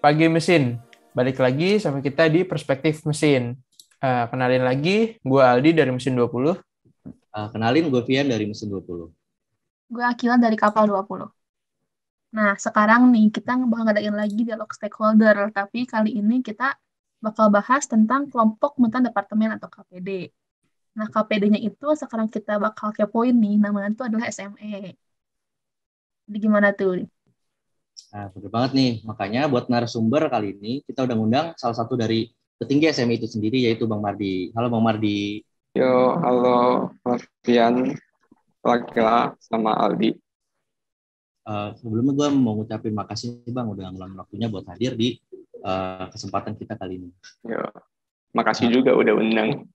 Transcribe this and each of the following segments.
Pagi mesin. Balik lagi sama kita di Perspektif Mesin. Kenalin lagi, gue Aldi dari Mesin 20. Kenalin, gue Vian dari Mesin 20. Gue Akila dari Kapal 20. Nah, sekarang nih kita bakal ngadain lagi dialog stakeholder, tapi kali ini kita bakal bahas tentang kelompok multan departemen atau KPD. Nah, KPD-nya itu sekarang kita bakal kepoin nih, namanya itu adalah SME. Jadi gimana tuh? Nah, bener banget nih. Makanya buat narasumber kali ini, kita udah ngundang salah satu dari petinggi SMI itu sendiri, yaitu Bang Mardi. Halo Bang Mardi. Yo, halo Alfian, Wakila, sama Aldi. Sebelumnya gue mau ngucapin makasih nih Bang, udah ngeluangin waktunya buat hadir di kesempatan kita kali ini. Yo, makasih juga udah undang.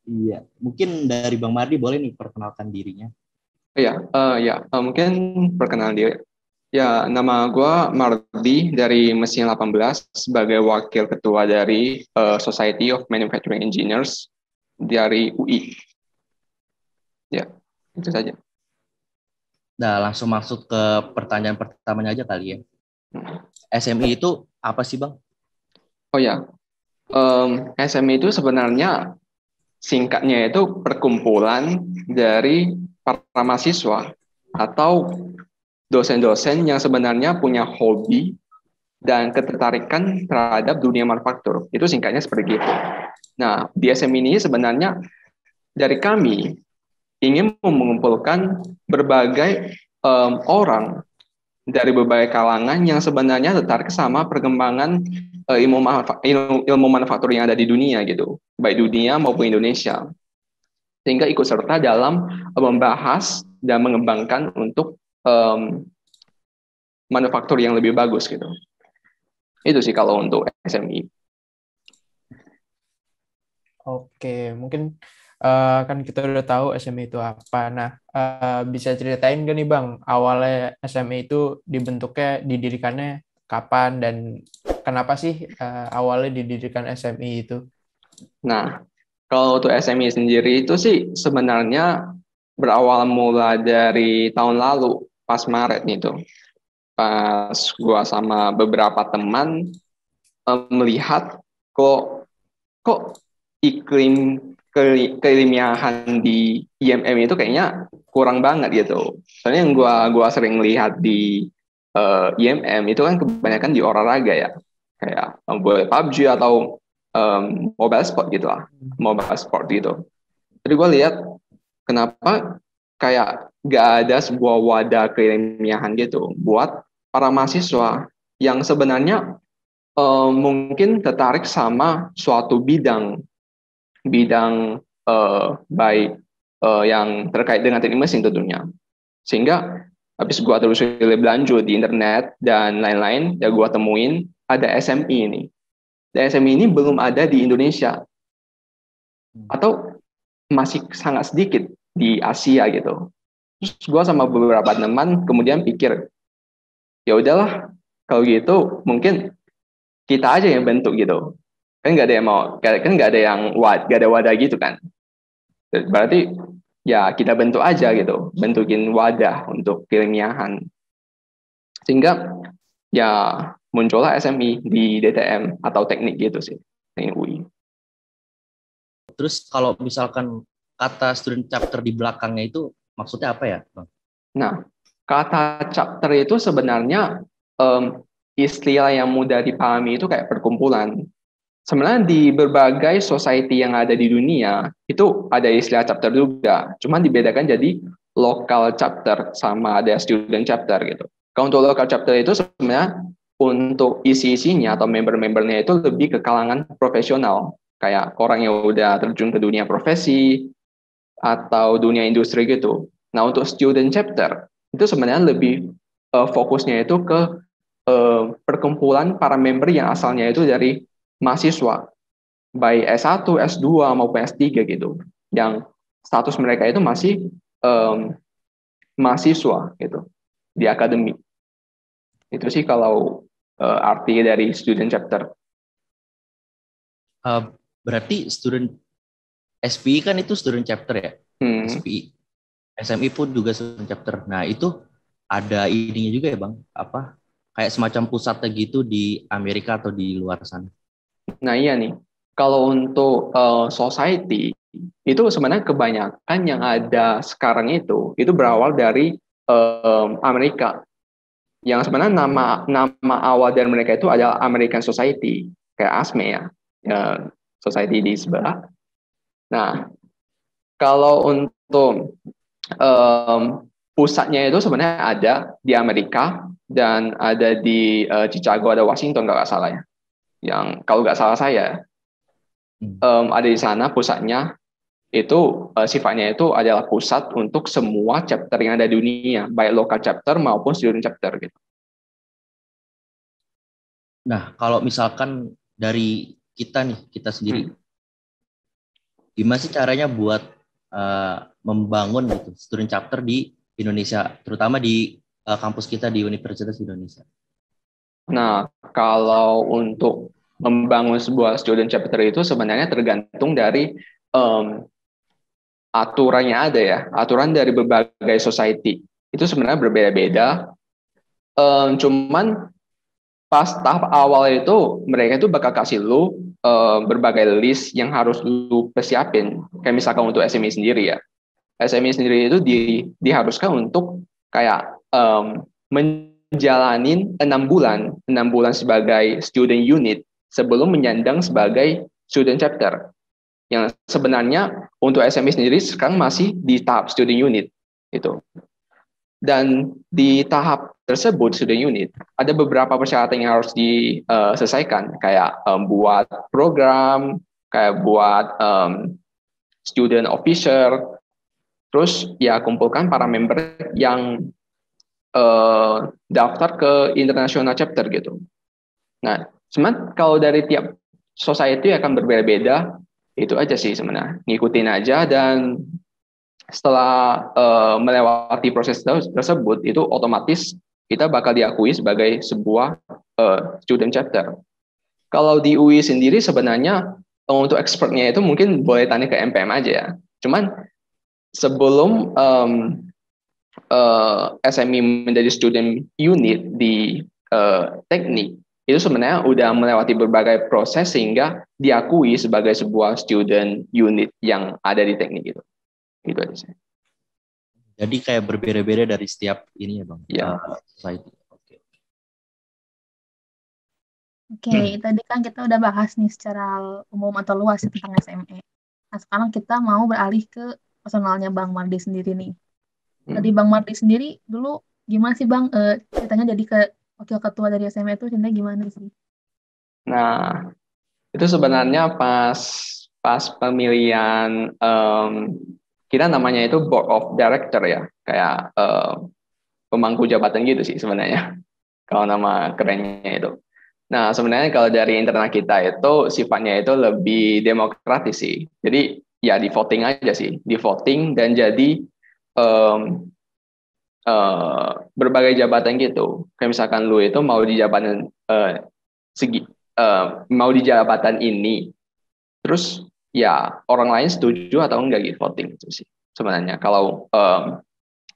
Iya, mungkin dari Bang Mardi boleh nih perkenalkan dirinya. Mungkin perkenalan diri. Ya, nama gue Mardi dari Mesin 18 sebagai wakil ketua dari Society of Manufacturing Engineers dari UI. Ya, itu saja. Nah, langsung masuk ke pertanyaan pertamanya aja kali ya. SMI itu apa sih Bang? Oh ya, SMI itu sebenarnya singkatnya itu perkumpulan dari para mahasiswa atau dosen-dosen yang sebenarnya punya hobi dan ketertarikan terhadap dunia manufaktur. Itu singkatnya seperti itu. Nah, di SMI ini sebenarnya dari kami ingin mengumpulkan berbagai orang dari berbagai kalangan yang sebenarnya tertarik sama perkembangan ilmu manufaktur yang ada di dunia gitu, baik dunia maupun Indonesia, sehingga ikut serta dalam membahas dan mengembangkan untuk manufaktur yang lebih bagus gitu. Itu sih kalau untuk SMI. Oke, mungkin kan kita udah tahu SME itu apa. Nah, bisa ceritain gak nih Bang, awalnya SME itu didirikannya kapan dan kenapa sih awalnya didirikan SME itu? Nah, kalau untuk SMI sendiri itu sih sebenarnya berawal mula dari tahun lalu pas Maret nih tuh. Pas gua sama beberapa teman melihat kok iklim keilmiahan di IMM itu kayaknya kurang banget gitu. Soalnya yang gua sering lihat di IMM itu kan kebanyakan di olahraga ya, kayak buat PUBG atau mobile sport gitu lah, mobile sport gitu. Jadi gue lihat kenapa kayak gak ada sebuah wadah keilmiahan gitu buat para mahasiswa yang sebenarnya mungkin tertarik sama suatu bidang baik yang terkait dengan teknik mesin tentunya. Sehingga habis gua terus lebih lanjut di internet dan lain-lain, ya gua temuin ada SMI ini. Dan SMI ini belum ada di Indonesia atau masih sangat sedikit di Asia gitu. Terus gua sama beberapa teman kemudian pikir, ya udahlah kalau gitu mungkin kita aja yang bentuk gitu. Kan nggak ada yang mau, kan nggak ada yang nggak ada wadah gitu kan. Berarti ya kita bentuk aja gitu, bentukin wadah untuk keilmiahan. Sehingga ya muncullah SMI di DTM atau teknik gitu sih, teknik UI. Terus kalau misalkan kata student chapter di belakangnya itu maksudnya apa ya Bang? Nah, kata chapter itu sebenarnya istilah yang mudah dipahami itu kayak perkumpulan. Sebenarnya di berbagai society yang ada di dunia itu ada istilah chapter juga, cuman dibedakan jadi local chapter sama ada student chapter gitu. Kalau untuk local chapter itu sebenarnya untuk isi-isinya atau member-membernya itu lebih ke kalangan profesional, kayak orang yang udah terjun ke dunia profesi atau dunia industri gitu. Nah, untuk student chapter itu sebenarnya lebih fokusnya itu ke perkumpulan para member yang asalnya itu dari mahasiswa, baik S1, S2 maupun S3 gitu, yang status mereka itu masih mahasiswa gitu di akademik. Itu sih kalau arti dari student chapter. Berarti student SPI kan itu student chapter ya? SPI. SMI pun juga student chapter. Nah, itu ada ininya juga ya Bang, apa? kayak semacam pusatnya gitu di Amerika atau di luar sana? Nah iya nih, kalau untuk society itu sebenarnya kebanyakan yang ada sekarang itu berawal dari Amerika. Yang sebenarnya nama awal dari mereka itu adalah American Society, kayak ASME ya, society di sebelah. Nah, kalau untuk pusatnya itu sebenarnya ada di Amerika dan ada di Chicago, ada Washington kalau nggak salah ya. Yang kalau nggak salah saya ada di sana pusatnya itu sifatnya itu adalah pusat untuk semua chapter yang ada di dunia, baik local chapter maupun student chapter gitu. Nah, kalau misalkan dari kita sendiri, gimana sih caranya buat membangun gitu student chapter di Indonesia, terutama di kampus kita di Universitas Indonesia? Nah, kalau untuk membangun sebuah student chapter itu sebenarnya tergantung dari aturannya ada ya, aturan dari berbagai society. Itu sebenarnya berbeda-beda. Cuman pas tahap awal itu mereka itu bakal kasih lu berbagai list yang harus lu persiapin. Kayak misalkan untuk SME sendiri ya. SME sendiri itu diharuskan untuk kayak menjalanin 6 bulan sebagai student unit sebelum menyandang sebagai student chapter. Yang sebenarnya untuk SME sendiri sekarang masih di tahap student unit itu. Dan di tahap tersebut student unit ada beberapa persyaratan yang harus diselesaikan, kayak buat program, kayak buat student officer, terus ya kumpulkan para member yang daftar ke international chapter gitu. Nah, cuman kalau dari tiap society akan berbeda-beda, itu aja sih sebenarnya, ngikutin aja, dan setelah melewati proses tersebut itu otomatis kita bakal diakui sebagai sebuah student chapter. Kalau di UI sendiri sebenarnya untuk expertnya itu mungkin boleh tanya ke MPM aja ya. Cuman sebelum SME menjadi student unit di teknik, itu sebenarnya udah melewati berbagai proses sehingga diakui sebagai sebuah student unit yang ada di teknik itu. Itu aja sih. Jadi kayak berbeda-beda dari setiap ini ya Bang, society. Oke, tadi kan kita udah bahas nih secara umum atau luas tentang SME. Nah, sekarang kita mau beralih ke personalnya Bang Mardi sendiri nih. Tadi Bang Mardi sendiri dulu gimana sih Bang ceritanya jadi ke wakil ketua dari SME itu ceritanya gimana sih? Nah, itu sebenarnya pas pemilihan kita namanya itu board of director ya, kayak pemangku jabatan gitu sih sebenarnya kalau nama kerennya itu. Nah, sebenarnya kalau dari internal kita itu sifatnya itu lebih demokratis sih. Jadi ya di voting aja sih, di voting dan jadi berbagai jabatan gitu. Kayak misalkan lu itu mau di jabatan mau di jabatan ini, terus ya orang lain setuju atau enggak gitu, voting itu sih sebenarnya. Kalau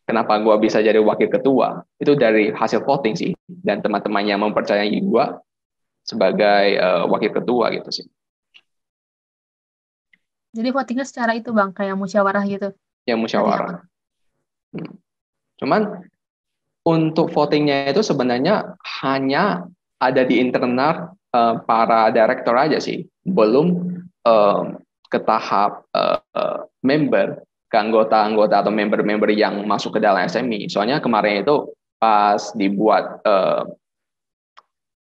kenapa gue bisa jadi wakil ketua itu dari hasil voting sih, dan teman-teman yang mempercayai gue sebagai wakil ketua gitu sih. Jadi votingnya secara itu Bang, kayak musyawarah gitu? Ya musyawarah. Cuman untuk votingnya itu sebenarnya hanya ada di internal para direktur aja sih, belum ke tahap member, ke anggota-anggota atau member-member yang masuk ke dalam SME. Soalnya kemarin itu pas dibuat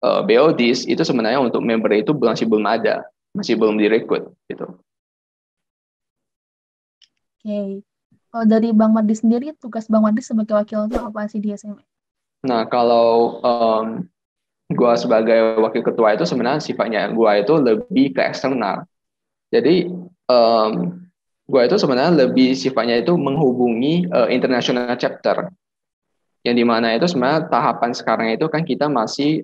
BODIS itu sebenarnya untuk member itu masih belum ada, masih belum direkrut gitu. Oke. Kalau dari Bang Mardi sendiri, tugas Bang Mardi sebagai wakil itu apa sih di SME? Nah, kalau gue sebagai wakil ketua itu sebenarnya sifatnya gue itu lebih ke eksternal. Jadi gue itu sebenarnya lebih sifatnya itu menghubungi international chapter, yang dimana itu sebenarnya tahapan sekarang itu kan kita masih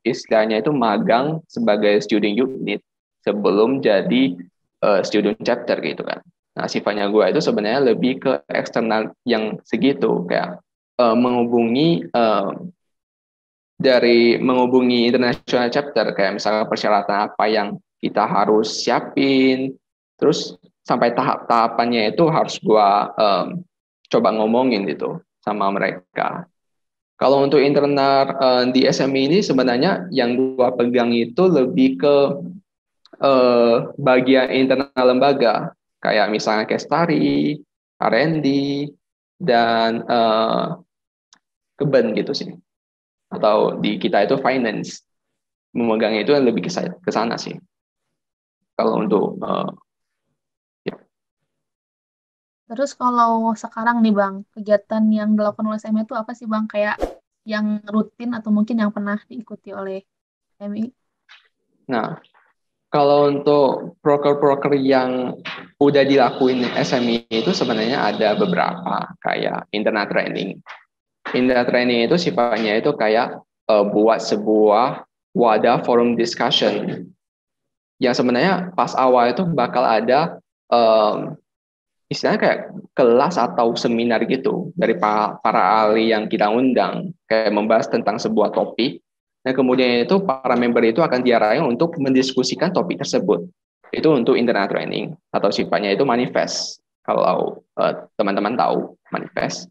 istilahnya itu magang sebagai student unit sebelum jadi student chapter gitu kan. Nah, sifatnya gue itu sebenarnya lebih ke eksternal yang segitu, kayak menghubungi dari menghubungi international chapter, kayak misalnya persyaratan apa yang kita harus siapin, terus sampai tahap-tahapannya itu harus gua coba ngomongin gitu sama mereka. Kalau untuk internal di SME ini sebenarnya yang gua pegang itu lebih ke bagian internal lembaga, kayak misalnya Kestari, R&D, dan Keben gitu sih. Atau di kita itu finance, memegangnya itu lebih ke sana sih. Kalau untuk ya. Terus kalau sekarang nih Bang, kegiatan yang dilakukan oleh SMI itu apa sih Bang? Kayak yang rutin atau mungkin yang pernah diikuti oleh SMI? Nah, kalau untuk proker-proker yang udah dilakuin SMI itu sebenarnya ada beberapa, kayak internal training. Internal training itu sifatnya itu kayak buat sebuah wadah forum discussion yang sebenarnya pas awal itu bakal ada istilahnya kayak kelas atau seminar gitu dari para ahli yang kita undang, kayak membahas tentang sebuah topik. Nah, kemudian itu para member itu akan diarahin untuk mendiskusikan topik tersebut. Itu untuk internal training atau sifatnya itu manifest. Kalau teman-teman tahu manifest.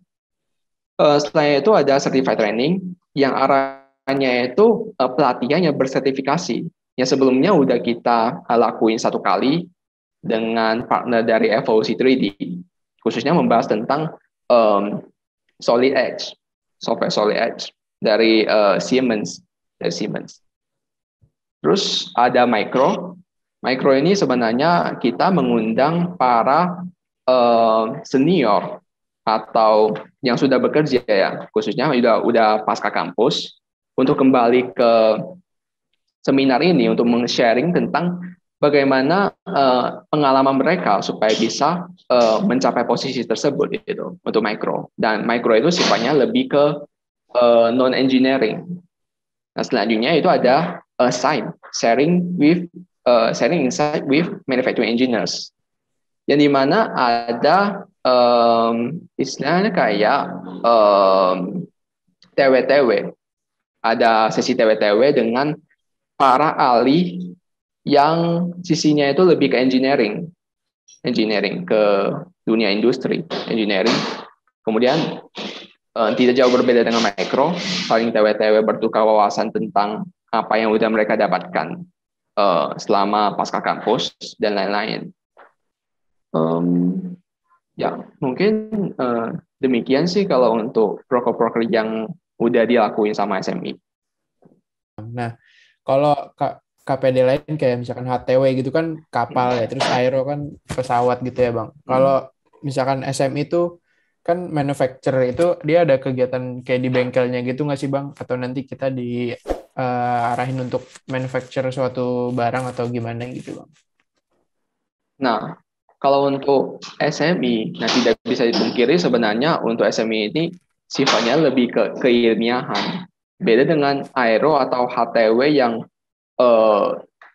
Selain itu ada certified training yang arahnya itu pelatihan yang bersertifikasi. Yang sebelumnya udah kita lakuin satu kali dengan partner dari Evolusi 3D, khususnya membahas tentang Solid Edge, software Solid Edge dari Siemens. Terus ada Micro. Micro ini sebenarnya kita mengundang para senior atau yang sudah bekerja ya, khususnya udah pasca kampus, untuk kembali ke seminar ini untuk men-sharing tentang bagaimana pengalaman mereka supaya bisa mencapai posisi tersebut gitu untuk Micro. Dan Micro itu sifatnya lebih ke non engineering. Nah, selanjutnya itu ada sharing insight with manufacturing engineers, yang dimana ada istilahnya kayak TW-TW, ada sesi TW-TW dengan para ahli yang sisinya itu lebih ke engineering ke dunia industri engineering. Kemudian tidak jauh berbeda dengan Micro, saling TW-TW bertukar wawasan tentang apa yang udah mereka dapatkan selama pasca kampus dan lain-lain. Ya, mungkin demikian sih kalau untuk proker-proker yang udah dilakuin sama SMI. Nah, kalau KPD lain kayak misalkan HTW gitu kan kapal ya, terus aero kan pesawat gitu ya Bang. Kalau misalkan SMI itu kan manufacturer itu dia ada kegiatan kayak di bengkelnya gitu nggak sih Bang? Atau nanti kita diarahin untuk manufacture suatu barang atau gimana gitu Bang? Nah, kalau untuk SMI, nah tidak bisa dipungkiri sebenarnya untuk SMI ini sifatnya lebih ke keilmiahan. Beda dengan aero atau HTW yang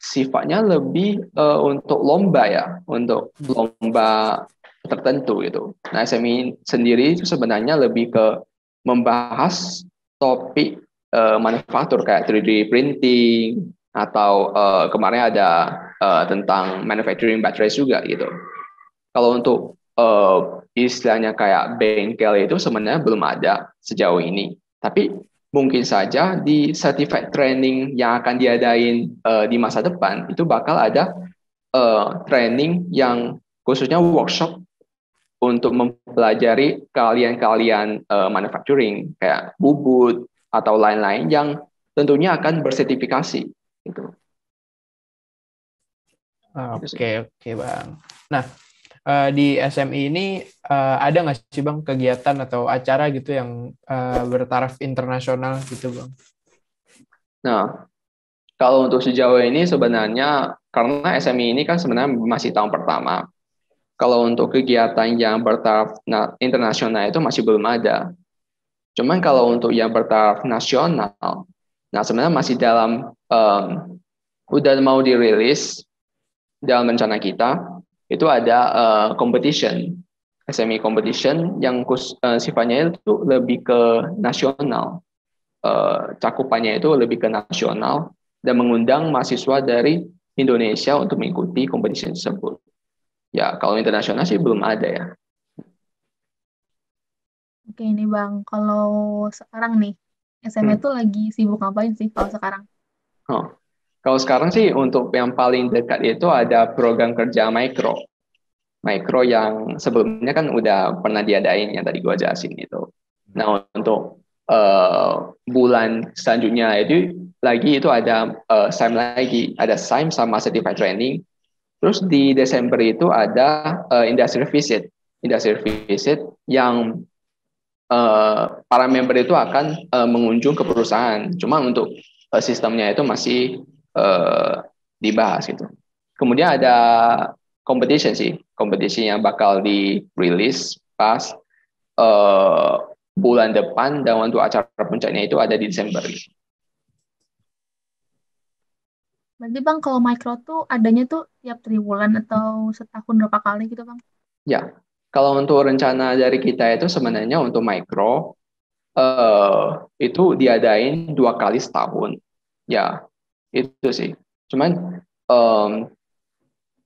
sifatnya lebih untuk lomba ya, untuk lomba tertentu gitu. Nah, SMI sendiri itu sebenarnya lebih ke membahas topik manufaktur kayak 3D printing atau kemarin ada tentang manufacturing battery juga gitu. Kalau untuk istilahnya kayak bengkel itu sebenarnya belum ada sejauh ini. Tapi mungkin saja di certified training yang akan diadain di masa depan itu bakal ada training yang khususnya workshop untuk mempelajari keahlian-keahlian manufacturing kayak bubut atau lain-lain yang tentunya akan bersertifikasi gitu. Oke Bang. Nah, di SMI ini ada nggak sih Bang kegiatan atau acara gitu yang bertaraf internasional gitu Bang? Nah, kalau untuk sejauh ini sebenarnya karena SMI ini kan sebenarnya masih tahun pertama. Kalau untuk kegiatan yang bertaraf internasional itu masih belum ada. Cuman kalau untuk yang bertaraf nasional, nah sebenarnya masih dalam udah mau dirilis dalam rencana kita. Itu ada competition, SME competition yang sifatnya itu lebih ke nasional. cakupannya itu lebih ke nasional dan mengundang mahasiswa dari Indonesia untuk mengikuti kompetisi tersebut. Ya, kalau internasional sih belum ada ya. Oke, ini Bang, kalau sekarang nih, SMA itu lagi sibuk ngapain sih kalau sekarang? Oh. Kalau sekarang sih untuk yang paling dekat itu ada program kerja mikro. Mikro yang sebelumnya kan udah pernah diadain yang tadi gua jelasin itu. Nah, untuk bulan selanjutnya itu ada SIM lagi, ada SIM sama certified training. Terus di Desember itu ada industry visit. Industry visit yang para member itu akan mengunjung ke perusahaan. Cuma untuk sistemnya itu masih dibahas gitu. Kemudian ada competition sih, kompetisi yang bakal dirilis pas bulan depan dan untuk acara puncaknya itu ada di Desember. Berarti Bang, kalau micro tuh adanya tuh tiap triwulan atau setahun berapa kali gitu Bang? Ya, kalau untuk rencana dari kita itu sebenarnya untuk micro itu diadain 2 kali setahun. Ya, itu sih. Cuman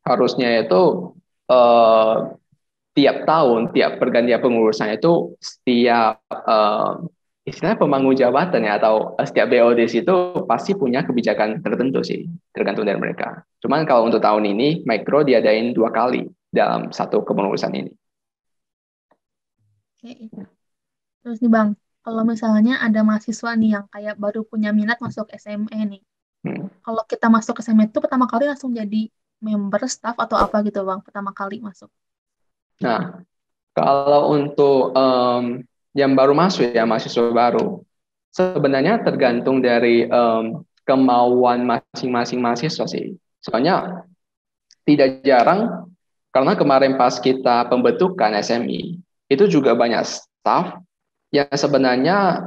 harusnya itu tiap tahun, tiap pergantian pengurusan itu setiap istilahnya pemangku jabatan ya atau setiap BOD itu pasti punya kebijakan tertentu sih, tergantung dari mereka. Cuman kalau untuk tahun ini, Micro diadain 2 kali dalam satu kepengurusan ini. Oke. Terus nih Bang, kalau misalnya ada mahasiswa nih yang kayak baru punya minat masuk SME nih, kalau kita masuk ke SME itu pertama kali langsung jadi member, staff atau apa gitu Bang, pertama kali masuk? Nah, kalau untuk yang baru masuk ya, mahasiswa baru, sebenarnya tergantung dari kemauan masing-masing mahasiswa sih. Soalnya tidak jarang, karena kemarin pas kita pembentukan SMI, itu juga banyak staff yang sebenarnya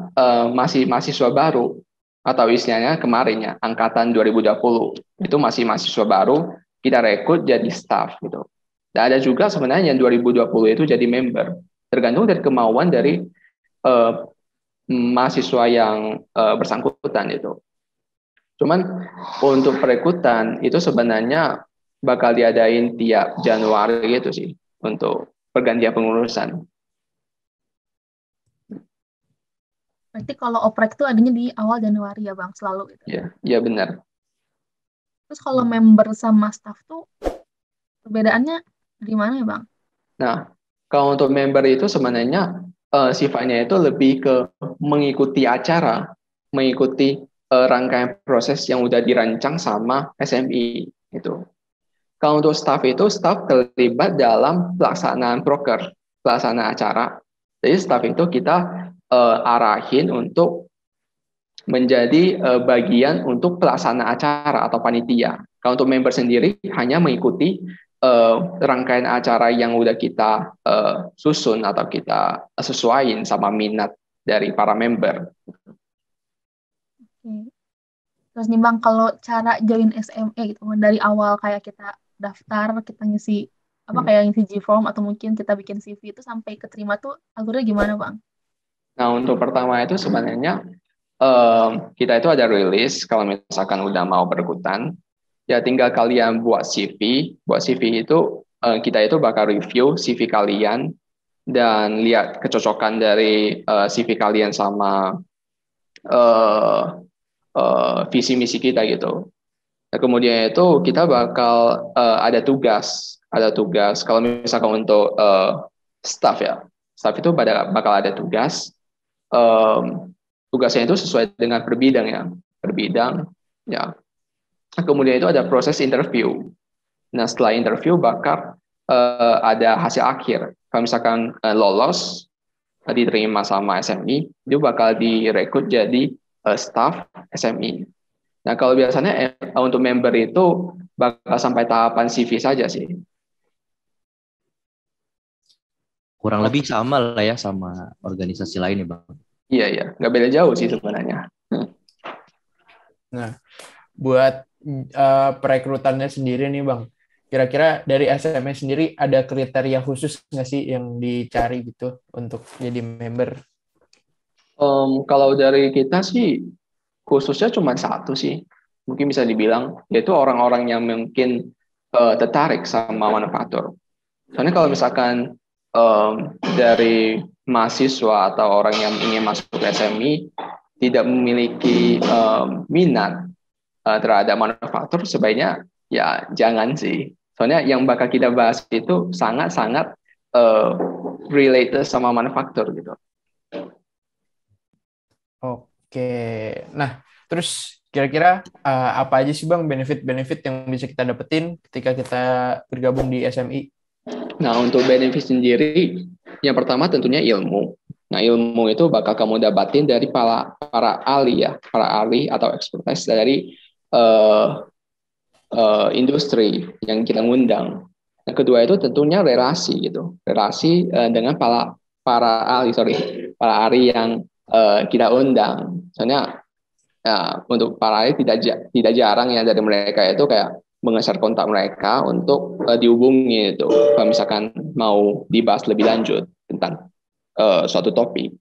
masih mahasiswa baru, atau istilahnya kemarin ya, angkatan 2020, itu masih mahasiswa baru, kita rekrut jadi staff gitu. Dan ada juga sebenarnya yang 2020 itu jadi member, tergantung dari kemauan dari mahasiswa yang bersangkutan itu. Cuman untuk perekrutan itu sebenarnya bakal diadain tiap Januari gitu sih untuk pergantian pengurusan. Berarti kalau oprek itu adanya di awal Januari ya Bang, selalu gitu. Ya benar. Terus kalau member sama staff tuh perbedaannya di mana ya Bang? Nah, kalau untuk member itu sebenarnya sifatnya itu lebih ke mengikuti acara, mengikuti rangkaian proses yang udah dirancang sama SMI itu. Kalau untuk staff itu, staff terlibat dalam pelaksanaan proker, pelaksanaan acara. Jadi staff itu kita arahin untuk menjadi bagian untuk pelaksana acara atau panitia. Kalau untuk member sendiri hanya mengikuti rangkaian acara yang udah kita susun atau kita sesuaiin sama minat dari para member. Oke. Terus nih Bang, kalau cara join SME gitu, dari awal kayak kita daftar, kita ngisi kayak ngisi G-form atau mungkin kita bikin CV itu sampai keterima tuh alurnya gimana Bang? Nah, untuk pertama itu sebenarnya kita itu ada rilis kalau misalkan udah mau berekrutan, ya tinggal kalian buat CV. Buat CV itu kita itu bakal review CV kalian dan lihat kecocokan dari CV kalian sama visi misi kita gitu. Nah, kemudian itu kita bakal ada tugas kalau misalkan untuk staff ya, staff itu bakal ada tugas. Tugasnya itu sesuai dengan berbidang ya. Kemudian itu ada proses interview. Nah, setelah interview bakal ada hasil akhir. Kalau misalkan lolos, diterima sama SMI, itu bakal direkrut jadi staff SMI. Nah, kalau biasanya untuk member itu bakal sampai tahapan CV saja sih. Kurang lebih sama lah ya sama organisasi lain ya Bang. Iya, nggak beda jauh sih sebenarnya. Nah, buat perekrutannya sendiri nih Bang, kira-kira dari SME sendiri ada kriteria khusus nggak sih yang dicari gitu untuk jadi member? Kalau dari kita sih khususnya cuma satu sih, mungkin bisa dibilang, yaitu orang-orang yang mungkin tertarik sama manufaktur. Soalnya kalau misalkan dari mahasiswa atau orang yang ingin masuk ke SMI tidak memiliki minat terhadap manufaktur, sebaiknya ya jangan sih. Soalnya yang bakal kita bahas itu sangat-sangat related sama manufaktur gitu. Oke. Nah, terus kira-kira apa aja sih Bang benefit-benefit yang bisa kita dapetin ketika kita bergabung di SMI? Nah, untuk benefit sendiri, yang pertama tentunya ilmu. Nah, ilmu itu bakal kamu dapatin dari para ahli ya, para ahli atau expertise dari industri yang kita ngundang. Yang kedua itu tentunya relasi gitu, relasi dengan para para ahli yang kita undang. Soalnya untuk para ahli tidak jarang ya dari mereka itu kayak mengeser kontak mereka untuk dihubungi itu kalau misalkan mau dibahas lebih lanjut tentang suatu topik.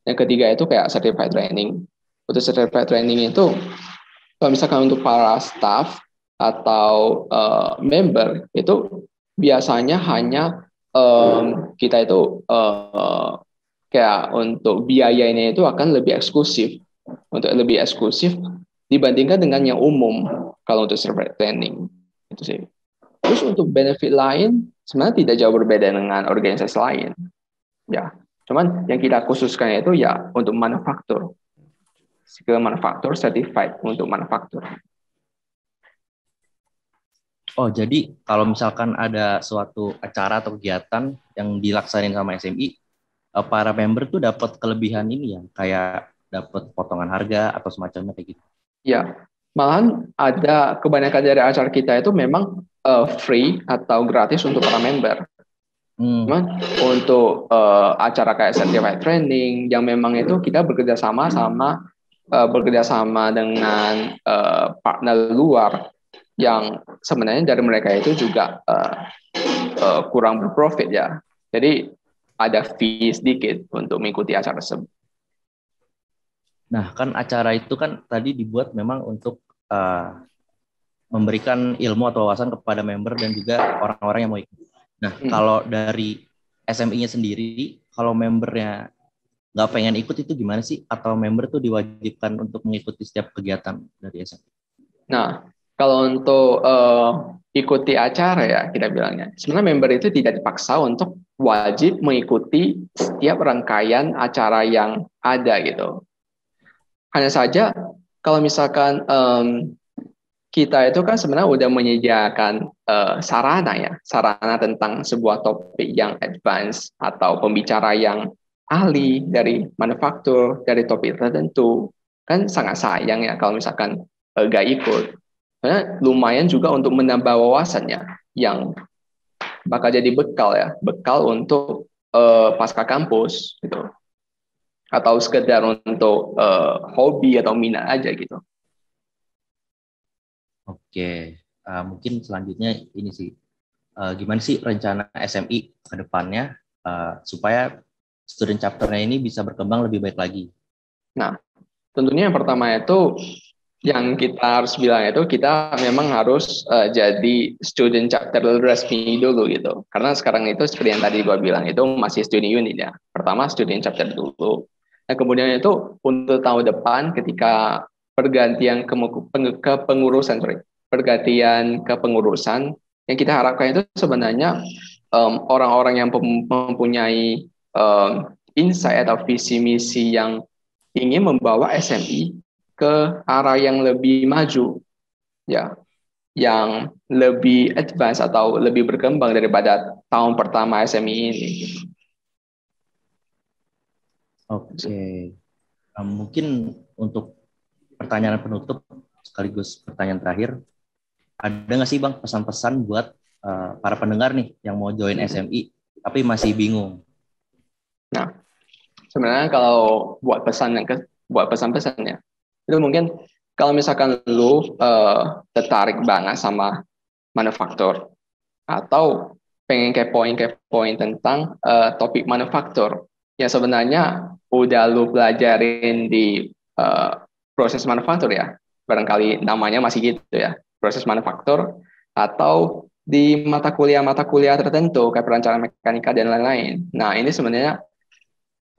Yang ketiga itu kayak certified training. Untuk certified training itu kalau misalkan untuk para staff atau member itu biasanya hanya kita itu kayak untuk biayanya itu akan lebih eksklusif, dibandingkan dengan yang umum kalau untuk certified training itu sih. Terus untuk benefit lain sebenarnya tidak jauh berbeda dengan organisasi lain ya. Cuman yang kita khususkan itu ya untuk manufaktur, skill manufaktur certified untuk manufaktur. Oh, jadi kalau misalkan ada suatu acara atau kegiatan yang dilaksanain sama SMI, para member tuh dapat kelebihan ini ya, kayak dapat potongan harga atau semacamnya kayak gitu. Ya, malahan ada kebanyakan dari acara kita itu memang free atau gratis untuk para member. Cuman untuk acara kayak certified training yang memang itu kita bekerja sama dengan partner luar yang sebenarnya dari mereka itu juga kurang berprofit ya. Jadi ada fee sedikit untuk mengikuti acara tersebut. Nah, kan acara itu kan tadi dibuat memang untuk memberikan ilmu atau wawasan kepada member dan juga orang-orang yang mau ikut. Nah, kalau dari SMI-nya sendiri, kalau membernya nggak pengen ikut itu gimana sih? Atau member tuh diwajibkan untuk mengikuti setiap kegiatan dari SMI? Nah, kalau untuk ikuti acara ya kita bilangnya, sebenarnya member itu tidak dipaksa untuk wajib mengikuti setiap rangkaian acara yang ada gitu. Hanya saja kalau misalkan kita itu kan sebenarnya udah menyediakan sarana tentang sebuah topik yang advance atau pembicara yang ahli dari manufaktur, dari topik tertentu. Kan sangat sayang ya kalau misalkan gak ikut. Karena lumayan juga untuk menambah wawasannya yang bakal jadi bekal untuk pasca kampus gitu. Atau sekedar untuk hobi atau minat aja gitu. Oke, mungkin selanjutnya ini sih, gimana sih rencana SMI ke depannya supaya student chapter-nya ini bisa berkembang lebih baik lagi? Nah, tentunya yang pertama itu yang kita harus bilang itu kita memang harus jadi student chapter resmi dulu gitu. Karena sekarang itu seperti yang tadi gue bilang itu masih student unit ya. Pertama student chapter dulu. Nah, kemudian itu untuk tahun depan ketika pergantian kepengurusan yang kita harapkan itu sebenarnya orang-orang yang mempunyai insight atau visi misi yang ingin membawa SMI ke arah yang lebih maju ya, yang lebih advance atau lebih berkembang daripada tahun pertama SMI ini. Oke, mungkin untuk pertanyaan penutup sekaligus pertanyaan terakhir, ada nggak sih Bang pesan-pesan buat para pendengar nih yang mau join SMI tapi masih bingung? Nah, sebenarnya kalau buat pesan-pesannya itu mungkin kalau misalkan lu tertarik banget sama manufaktur atau pengen kepoin tentang topik manufaktur, ya sebenarnya udah lu pelajarin di proses manufaktur ya. Barangkali namanya masih gitu ya, proses manufaktur, atau di mata kuliah tertentu kayak perencanaan mekanika dan lain-lain. Nah, ini sebenarnya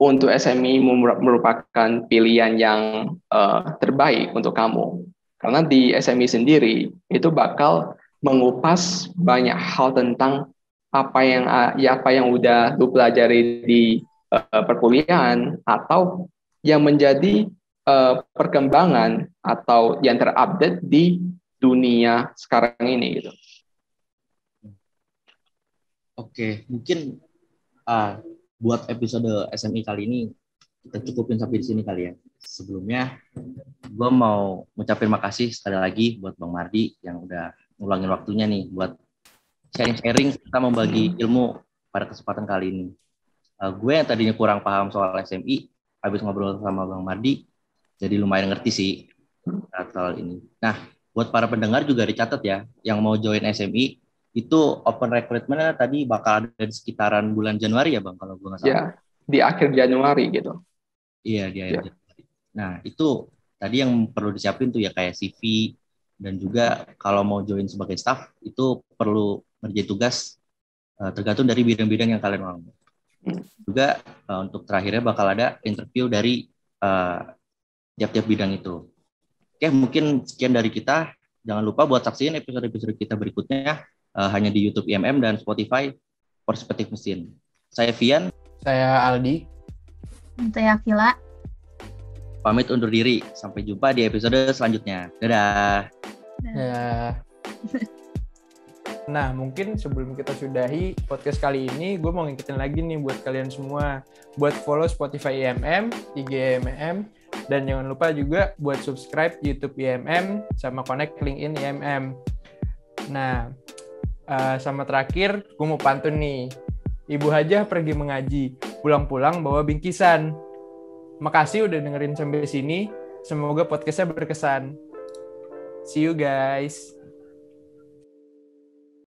untuk SMI merupakan pilihan yang terbaik untuk kamu. Karena di SMI sendiri itu bakal mengupas banyak hal tentang apa yang udah lu pelajari di perkuliahan atau yang menjadi perkembangan atau yang terupdate di dunia sekarang ini gitu. Oke, mungkin buat episode SMI kali ini kita cukupin sampai di sini kali ya. Sebelumnya, gue mau ngucapin makasih sekali lagi buat Bang Mardi yang udah ngulangin waktunya nih buat sharing-sharing kita membagi ilmu pada kesempatan kali ini. Gue yang tadinya kurang paham soal SMI, habis ngobrol sama Bang Mardi, jadi lumayan ngerti sih soal ini. Nah, buat para pendengar juga dicatat ya, yang mau join SMI, itu open recruitment tadi bakal ada di sekitaran bulan Januari ya Bang, kalau gue nggak salah. Ya, di akhir Januari gitu. Iya, di akhir Januari. Nah, itu tadi yang perlu disiapin tuh ya kayak CV, dan juga kalau mau join sebagai staff, itu perlu ngerjain tugas tergantung dari bidang-bidang yang kalian mau. Juga untuk terakhirnya bakal ada interview dari tiap-tiap bidang itu. Oke, mungkin sekian dari kita. Jangan lupa buat saksiin episode-episode kita berikutnya hanya di YouTube IMM dan Spotify Perspektif Mesin. Saya Vian. Saya Aldi. Saya Akila. Pamit undur diri. Sampai jumpa di episode selanjutnya. Dadah. Ya. Nah, mungkin sebelum kita sudahi podcast kali ini, gue mau ngingetin lagi nih buat kalian semua. Buat follow Spotify IMM, IG IMM, dan jangan lupa juga buat subscribe YouTube IMM, sama connect LinkedIn IMM. Nah, sama terakhir, gue mau pantun nih. Ibu Hajah pergi mengaji, pulang-pulang bawa bingkisan. Makasih udah dengerin sampai sini. Semoga podcastnya berkesan. See you guys.